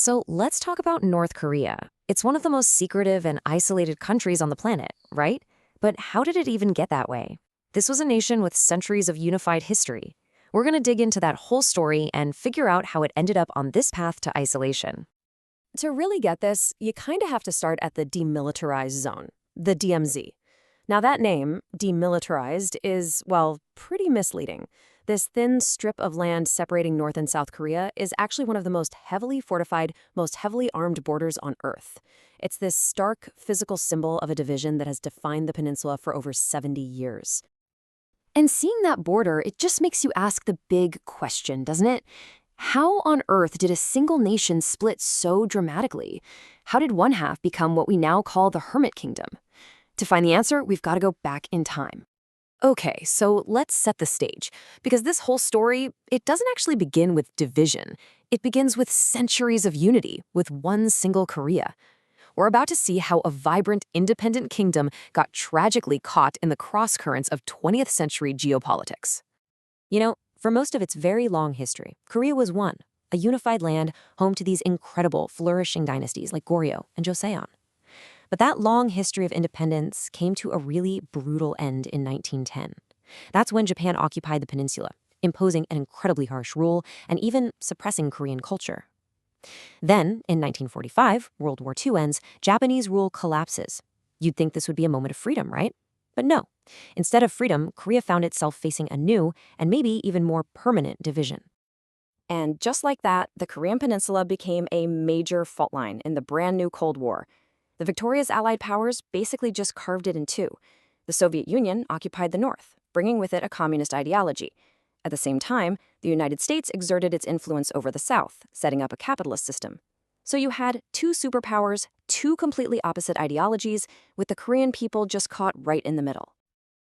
So let's talk about North Korea. It's one of the most secretive and isolated countries on the planet, right? But how did it even get that way? This was a nation with centuries of unified history. We're going to dig into that whole story and figure out how it ended up on this path to isolation. To really get this, you kind of have to start at the demilitarized zone, the DMZ. Now that name, demilitarized, is, well, pretty misleading. This thin strip of land separating North and South Korea is actually one of the most heavily fortified, most heavily armed borders on Earth. It's this stark physical symbol of a division that has defined the peninsula for over 70 years. And seeing that border, it just makes you ask the big question, doesn't it? How on earth did a single nation split so dramatically? How did one half become what we now call the Hermit Kingdom? To find the answer, we've got to go back in time. Okay, so let's set the stage, because this whole story, it doesn't actually begin with division. It begins with centuries of unity, with one single Korea. We're about to see how a vibrant, independent kingdom got tragically caught in the crosscurrents of 20th century geopolitics. You know, for most of its very long history, Korea was one, a unified land home to these incredible, flourishing dynasties like Goryeo and Joseon. But that long history of independence came to a really brutal end in 1910. That's when Japan occupied the peninsula, imposing an incredibly harsh rule and even suppressing Korean culture. Then, in 1945, World War II ends, Japanese rule collapses. You'd think this would be a moment of freedom, right? But no. Instead of freedom, Korea found itself facing a new and maybe even more permanent division. And just like that, the Korean Peninsula became a major fault line in the brand new Cold War. The victorious Allied powers basically just carved it in two. The Soviet Union occupied the North, bringing with it a communist ideology. At the same time, the United States exerted its influence over the South, setting up a capitalist system. So you had two superpowers, two completely opposite ideologies, with the Korean people just caught right in the middle.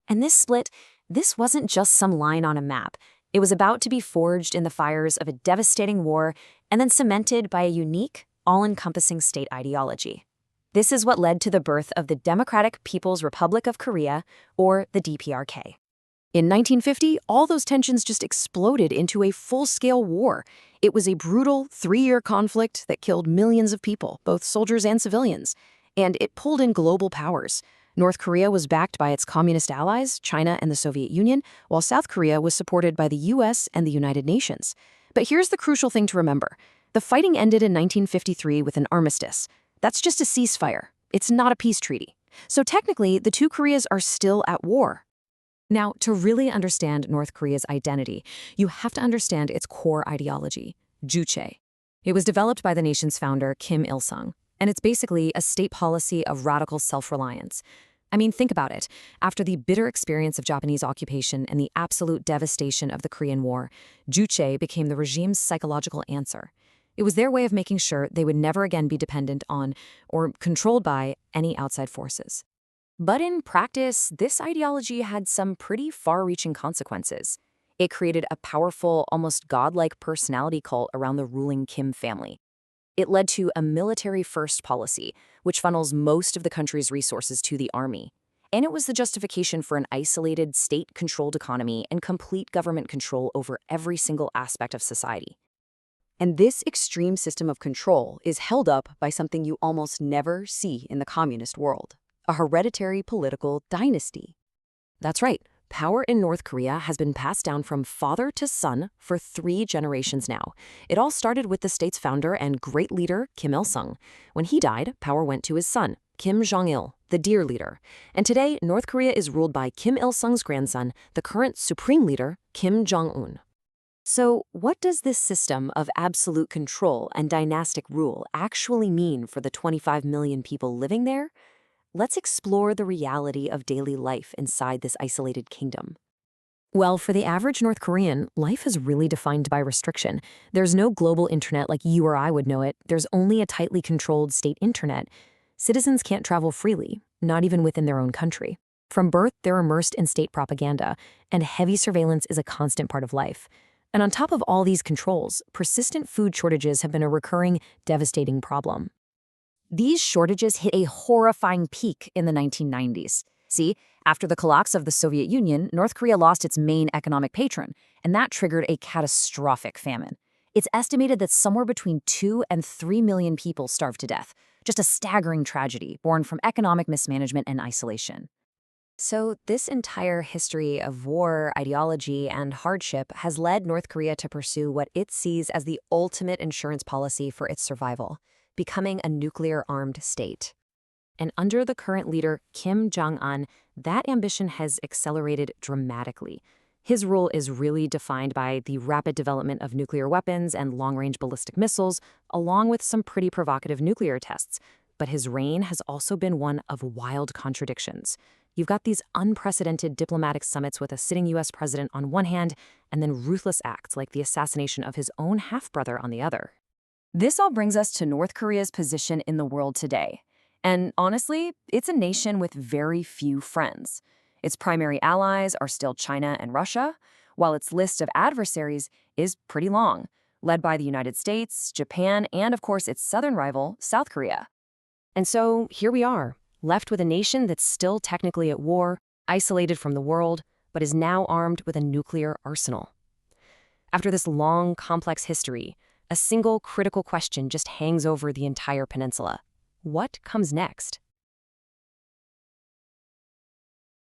And this split, this wasn't just some line on a map. It was about to be forged in the fires of a devastating war and then cemented by a unique, all-encompassing state ideology. This is what led to the birth of the Democratic People's Republic of Korea, or the DPRK. In 1950, all those tensions just exploded into a full-scale war. It was a brutal, 3-year conflict that killed millions of people, both soldiers and civilians. And it pulled in global powers. North Korea was backed by its communist allies, China and the Soviet Union, while South Korea was supported by the US and the United Nations. But here's the crucial thing to remember. The fighting ended in 1953 with an armistice. That's just a ceasefire. It's not a peace treaty. So technically, the two Koreas are still at war. Now, to really understand North Korea's identity, you have to understand its core ideology, Juche. It was developed by the nation's founder, Kim Il-sung, and it's basically a state policy of radical self-reliance. I mean, think about it. After the bitter experience of Japanese occupation and the absolute devastation of the Korean War, Juche became the regime's psychological answer. It was their way of making sure they would never again be dependent on or controlled by any outside forces. But in practice, this ideology had some pretty far-reaching consequences. It created a powerful, almost godlike personality cult around the ruling Kim family. It led to a military-first policy, which funnels most of the country's resources to the army. And it was the justification for an isolated, state-controlled economy and complete government control over every single aspect of society. And this extreme system of control is held up by something you almost never see in the communist world: a hereditary political dynasty. That's right. Power in North Korea has been passed down from father to son for 3 generations now. It all started with the state's founder and great leader, Kim Il-sung. When he died, power went to his son, Kim Jong-il, the dear leader. And today, North Korea is ruled by Kim Il-sung's grandson, the current supreme leader, Kim Jong-un. So what does this system of absolute control and dynastic rule actually mean for the 25 million people living there? Let's explore the reality of daily life inside this isolated kingdom. Well, for the average North Korean, life is really defined by restriction. There's no global internet like you or I would know it. There's only a tightly controlled state internet. Citizens can't travel freely, not even within their own country. From birth, they're immersed in state propaganda, and heavy surveillance is a constant part of life. And on top of all these controls, persistent food shortages have been a recurring, devastating problem. These shortages hit a horrifying peak in the 1990s. See, after the collapse of the Soviet Union, North Korea lost its main economic patron, and that triggered a catastrophic famine. It's estimated that somewhere between 2 and 3 million people starved to death. Just a staggering tragedy born from economic mismanagement and isolation. So, this entire history of war, ideology, and hardship has led North Korea to pursue what it sees as the ultimate insurance policy for its survival, becoming a nuclear-armed state. And under the current leader, Kim Jong-un, that ambition has accelerated dramatically. His rule is really defined by the rapid development of nuclear weapons and long-range ballistic missiles, along with some pretty provocative nuclear tests. But his reign has also been one of wild contradictions. You've got these unprecedented diplomatic summits with a sitting U.S. president on one hand, and then ruthless acts like the assassination of his own half-brother on the other. This all brings us to North Korea's position in the world today. And honestly, it's a nation with very few friends. Its primary allies are still China and Russia, while its list of adversaries is pretty long, led by the United States, Japan, and of course its southern rival, South Korea. And so here we are, left with a nation that's still technically at war, isolated from the world, but is now armed with a nuclear arsenal. After this long, complex history, a single critical question just hangs over the entire peninsula. What comes next?